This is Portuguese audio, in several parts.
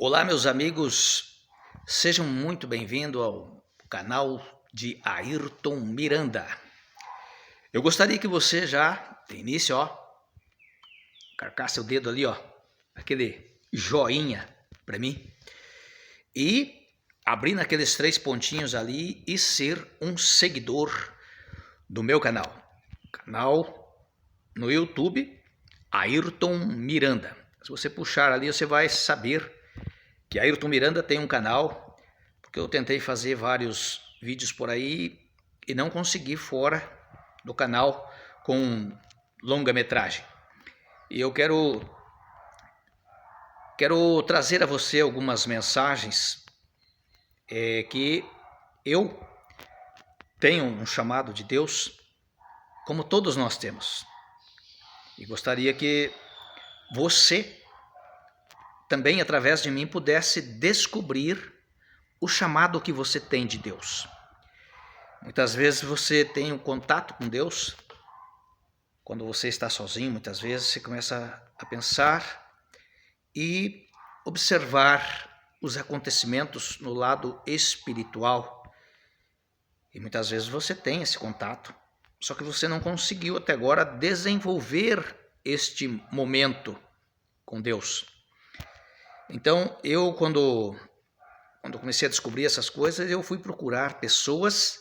Olá, meus amigos, sejam muito bem-vindos ao canal de Ayrton Miranda. Eu gostaria que você já, de início, carcasse o dedo ali, aquele joinha para mim e abrir naqueles 3 pontinhos ali e ser um seguidor do meu canal. Canal no YouTube, Ayrton Miranda. Se você puxar ali, você vai saber que Ayrton Miranda tem um canal, porque eu tentei fazer vários vídeos por aí e não consegui fora do canal com longa-metragem. E eu quero trazer a você algumas mensagens que eu tenho um chamado de Deus, como todos nós temos. E gostaria que você também, através de mim, pudesse descobrir o chamado que você tem de Deus. Muitas vezes você tem um contato com Deus, quando você está sozinho, muitas vezes você começa a pensar e observar os acontecimentos no lado espiritual. E muitas vezes você tem esse contato, só que você não conseguiu até agora desenvolver este momento com Deus. Então, eu quando comecei a descobrir essas coisas, eu fui procurar pessoas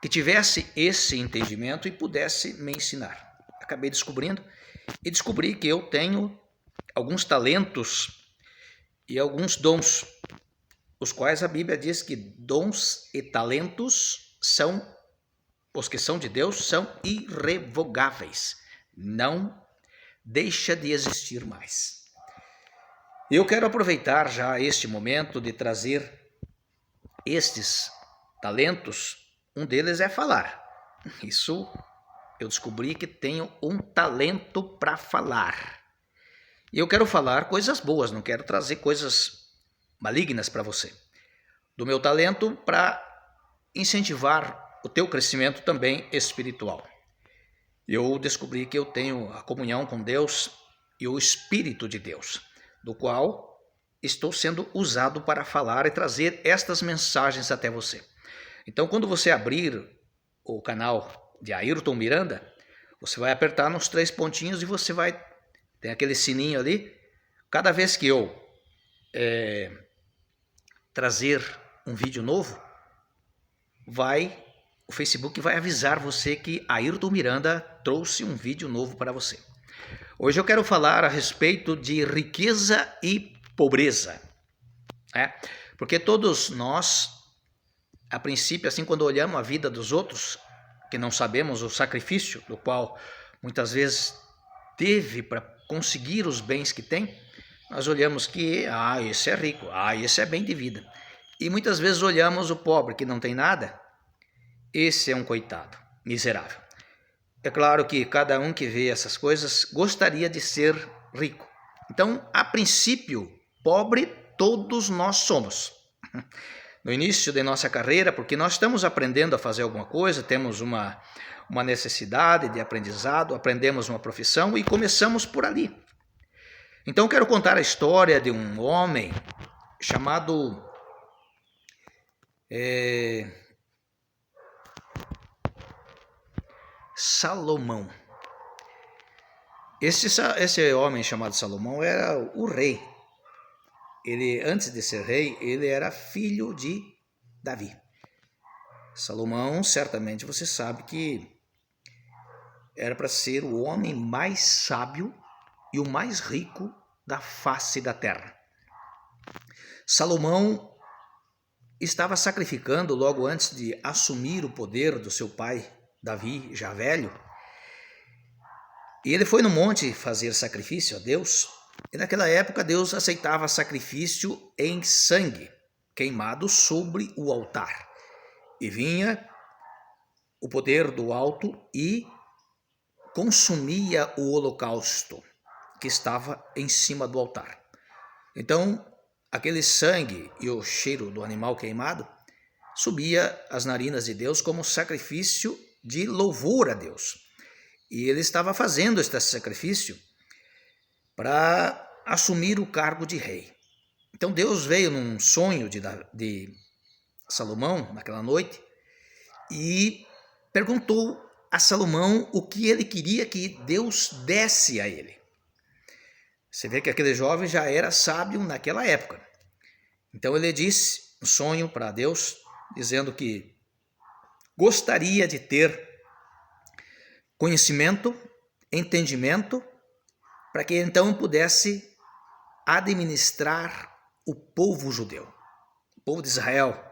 que tivessem esse entendimento e pudessem me ensinar. Acabei descobrindo e descobri que eu tenho alguns talentos e alguns dons, os quais a Bíblia diz que dons e talentos são, os que são de Deus, são irrevogáveis. Não deixa de existir mais. Eu quero aproveitar já este momento de trazer estes talentos. Um deles é falar. Isso eu descobri que tenho um talento para falar. E eu quero falar coisas boas, não quero trazer coisas malignas para você. Do meu talento para incentivar o teu crescimento também espiritual. Eu descobri que eu tenho a comunhão com Deus e o Espírito de Deus, do qual estou sendo usado para falar e trazer estas mensagens até você. Então, quando você abrir o canal de Ayrton Miranda, você vai apertar nos 3 pontinhos e você vai... Tem aquele sininho ali. Cada vez que eu trazer um vídeo novo, o Facebook vai avisar você que Ayrton Miranda trouxe um vídeo novo para você. Hoje eu quero falar a respeito de riqueza e pobreza, porque todos nós, a princípio, assim, quando olhamos a vida dos outros, que não sabemos o sacrifício do qual muitas vezes teve para conseguir os bens que tem, nós olhamos que, esse é rico, esse é bem de vida. E muitas vezes olhamos o pobre que não tem nada, esse é um coitado, miserável. É claro que cada um que vê essas coisas gostaria de ser rico. Então, a princípio, pobre todos nós somos. No início de nossa carreira, porque nós estamos aprendendo a fazer alguma coisa, temos uma necessidade de aprendizado, aprendemos uma profissão e começamos por ali. Então, quero contar a história de um homem chamado Salomão. Esse homem chamado Salomão era o rei. Ele, antes de ser rei, ele era filho de Davi. Salomão, certamente você sabe que era para ser o homem mais sábio e o mais rico da face da terra. Salomão estava sacrificando logo antes de assumir o poder do seu pai Davi, já velho. E ele foi no monte fazer sacrifício a Deus. E naquela época Deus aceitava sacrifício em sangue, queimado sobre o altar. E vinha o poder do alto e consumia o holocausto que estava em cima do altar. Então, aquele sangue e o cheiro do animal queimado subia às narinas de Deus como sacrifício de louvor a Deus. E ele estava fazendo este sacrifício para assumir o cargo de rei. Então Então Deus veio num sonho de Salomão naquela noite e perguntou a Salomão o que ele queria que Deus desse a ele. Você vê que aquele jovem já era sábio naquela época. Então ele disse um sonho para Deus, dizendo que gostaria de ter conhecimento, entendimento, para que então pudesse administrar o povo judeu, o povo de Israel,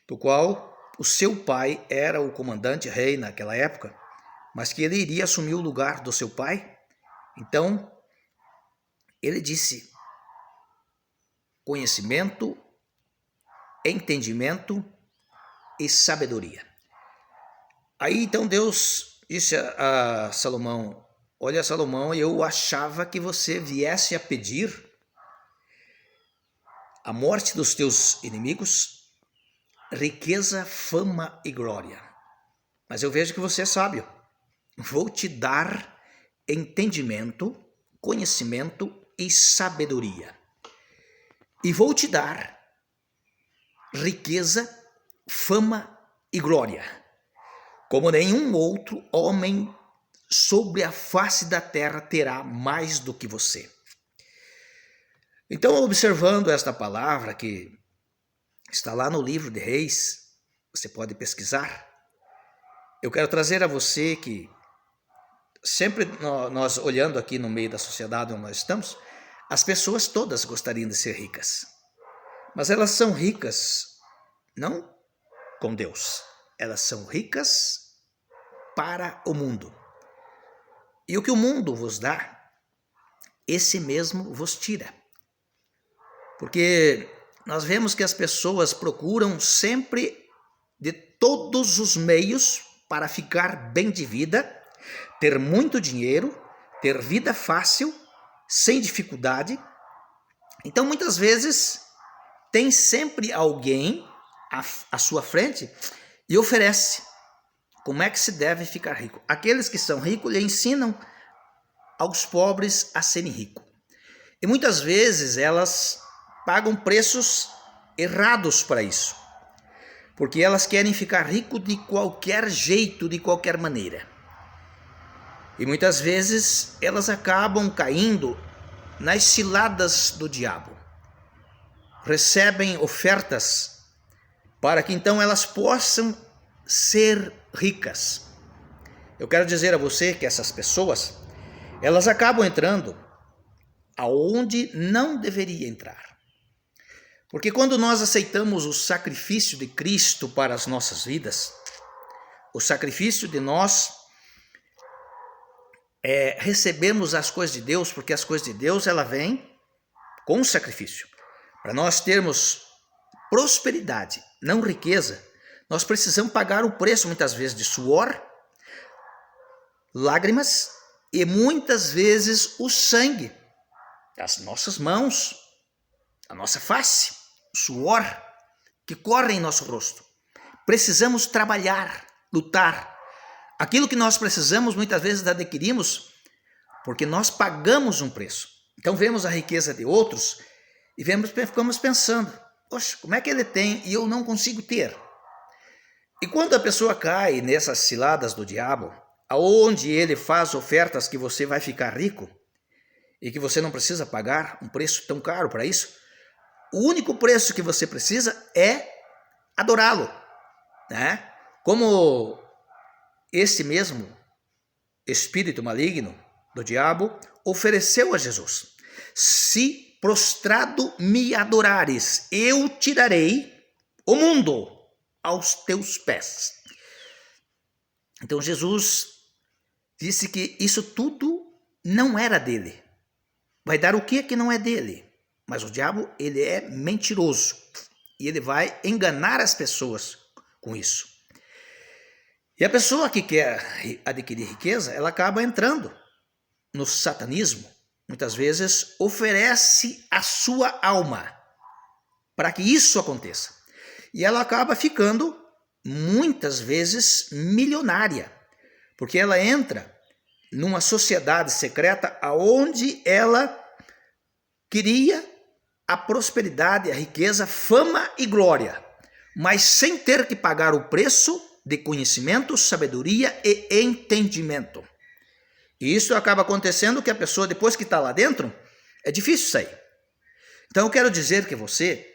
do qual o seu pai era o comandante rei naquela época, mas que ele iria assumir o lugar do seu pai. Então, ele disse conhecimento, entendimento e sabedoria. Aí então Deus disse a Salomão: olha, Salomão, eu achava que você viesse a pedir a morte dos teus inimigos, riqueza, fama e glória. Mas eu vejo que você é sábio. Vou te dar entendimento, conhecimento e sabedoria. E vou te dar riqueza, fama e glória, como nenhum outro homem sobre a face da terra terá mais do que você. Então, observando esta palavra que está lá no livro de Reis, você pode pesquisar, eu quero trazer a você que sempre nós olhando aqui no meio da sociedade onde nós estamos, as pessoas todas gostariam de ser ricas, mas elas são ricas não com Deus, elas são ricas para o mundo. E o que o mundo vos dá, esse mesmo vos tira. Porque nós vemos que as pessoas procuram sempre de todos os meios para ficar bem de vida, ter muito dinheiro, ter vida fácil, sem dificuldade. Então, muitas vezes, tem sempre alguém à sua frente e oferece como é que se deve ficar rico. Aqueles que são ricos lhe ensinam aos pobres a serem ricos. E muitas vezes elas pagam preços errados para isso, porque elas querem ficar ricos de qualquer jeito, de qualquer maneira. E muitas vezes elas acabam caindo nas ciladas do diabo. Recebem ofertas para que então elas possam ser ricas. Eu quero dizer a você que essas pessoas, elas acabam entrando aonde não deveria entrar. Porque quando nós aceitamos o sacrifício de Cristo para as nossas vidas, o sacrifício de nós recebemos as coisas de Deus, porque as coisas de Deus ela vem com sacrifício. Para nós termos prosperidade, não riqueza, nós precisamos pagar o preço muitas vezes de suor, lágrimas e muitas vezes o sangue das nossas mãos, a nossa face, o suor que corre em nosso rosto. Precisamos trabalhar, lutar. Aquilo que nós precisamos muitas vezes adquirimos porque nós pagamos um preço. Então vemos a riqueza de outros e ficamos pensando, poxa, como é que ele tem e eu não consigo ter? E quando a pessoa cai nessas ciladas do diabo, aonde ele faz ofertas que você vai ficar rico e que você não precisa pagar um preço tão caro para isso, o único preço que você precisa é adorá-lo, né? Como esse mesmo espírito maligno do diabo ofereceu a Jesus: se prostrado me adorares, eu tirarei o mundo aos teus pés. Então Jesus disse que isso tudo não era dele. Vai dar o que não é dele? Mas o diabo, ele é mentiroso e ele vai enganar as pessoas com isso. E a pessoa que quer adquirir riqueza, ela acaba entrando no satanismo. Muitas vezes oferece a sua alma para que isso aconteça. E ela acaba ficando, muitas vezes, milionária, porque ela entra numa sociedade secreta onde ela queria a prosperidade, a riqueza, fama e glória, mas sem ter que pagar o preço de conhecimento, sabedoria e entendimento. E isso acaba acontecendo que a pessoa, depois que está lá dentro, é difícil sair. Então eu quero dizer que você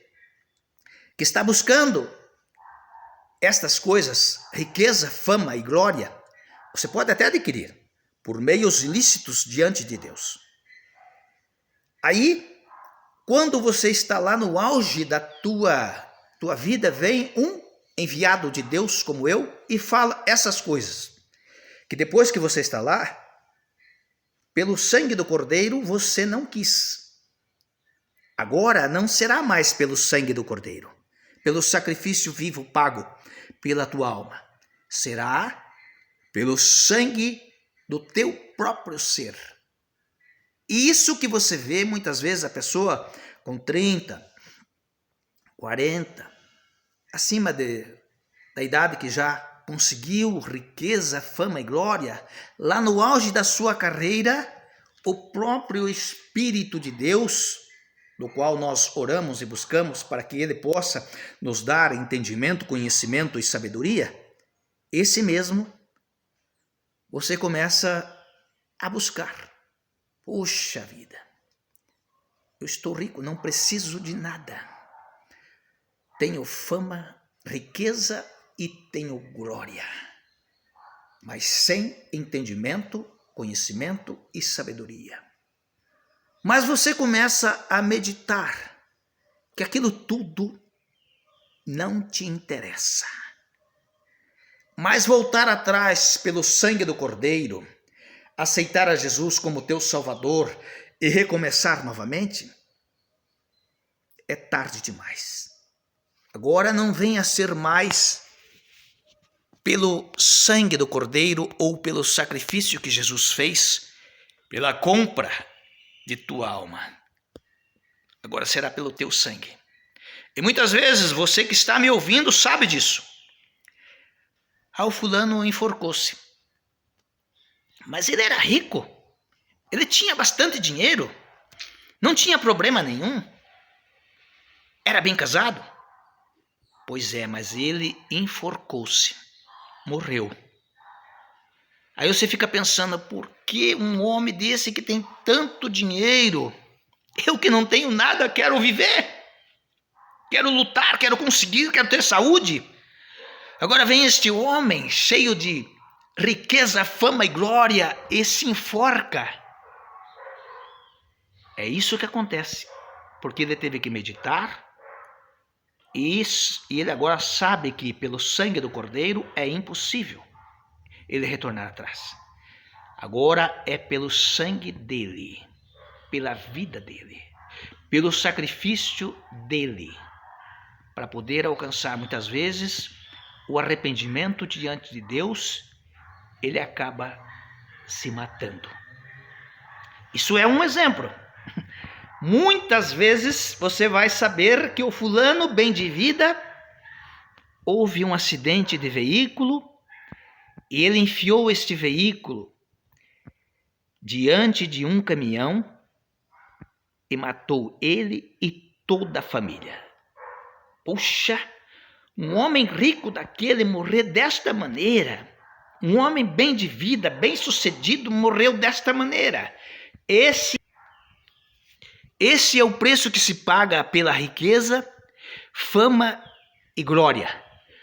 que está buscando estas coisas, riqueza, fama e glória, você pode até adquirir por meios ilícitos diante de Deus. Aí, quando você está lá no auge da tua vida, vem um enviado de Deus como eu e fala essas coisas. Que depois que você está lá, pelo sangue do Cordeiro, você não quis. Agora não será mais pelo sangue do Cordeiro, pelo sacrifício vivo pago pela tua alma. Será pelo sangue do teu próprio ser. E isso que você vê muitas vezes a pessoa com 30, 40, acima da idade que já conseguiu riqueza, fama e glória, lá no auge da sua carreira, o próprio Espírito de Deus, do qual nós oramos e buscamos para que Ele possa nos dar entendimento, conhecimento e sabedoria, esse mesmo você começa a buscar. Puxa vida, eu estou rico, não preciso de nada. Tenho fama, riqueza e tenho glória, mas sem entendimento, conhecimento e sabedoria. Mas você começa a meditar que aquilo tudo não te interessa. Mas voltar atrás pelo sangue do Cordeiro, aceitar a Jesus como teu Salvador e recomeçar novamente, é tarde demais. Agora não venha ser mais pelo sangue do Cordeiro ou pelo sacrifício que Jesus fez, pela compra de tua alma. Agora será pelo teu sangue. E muitas vezes você que está me ouvindo sabe disso. O fulano enforcou-se. Mas ele era rico. Ele tinha bastante dinheiro. Não tinha problema nenhum. Era bem casado. Pois é, mas ele enforcou-se. Morreu. Aí você fica pensando, por que um homem desse que tem tanto dinheiro, eu que não tenho nada, quero viver, quero lutar, quero conseguir, quero ter saúde. Agora vem este homem cheio de riqueza, fama e glória e se enforca. É isso que acontece, porque ele teve que meditar e ele agora sabe que pelo sangue do Cordeiro é impossível ele retornar atrás. Agora é pelo sangue dele, pela vida dele, pelo sacrifício dele, para poder alcançar muitas vezes o arrependimento diante de Deus, ele acaba se matando. Isso é um exemplo. Muitas vezes você vai saber que o fulano bem de vida houve um acidente de veículo e ele enfiou este veículo diante de um caminhão e matou ele e toda a família. Puxa, um homem rico daquele morrer desta maneira, um homem bem de vida, bem sucedido, morreu desta maneira. Esse é o preço que se paga pela riqueza, fama e glória.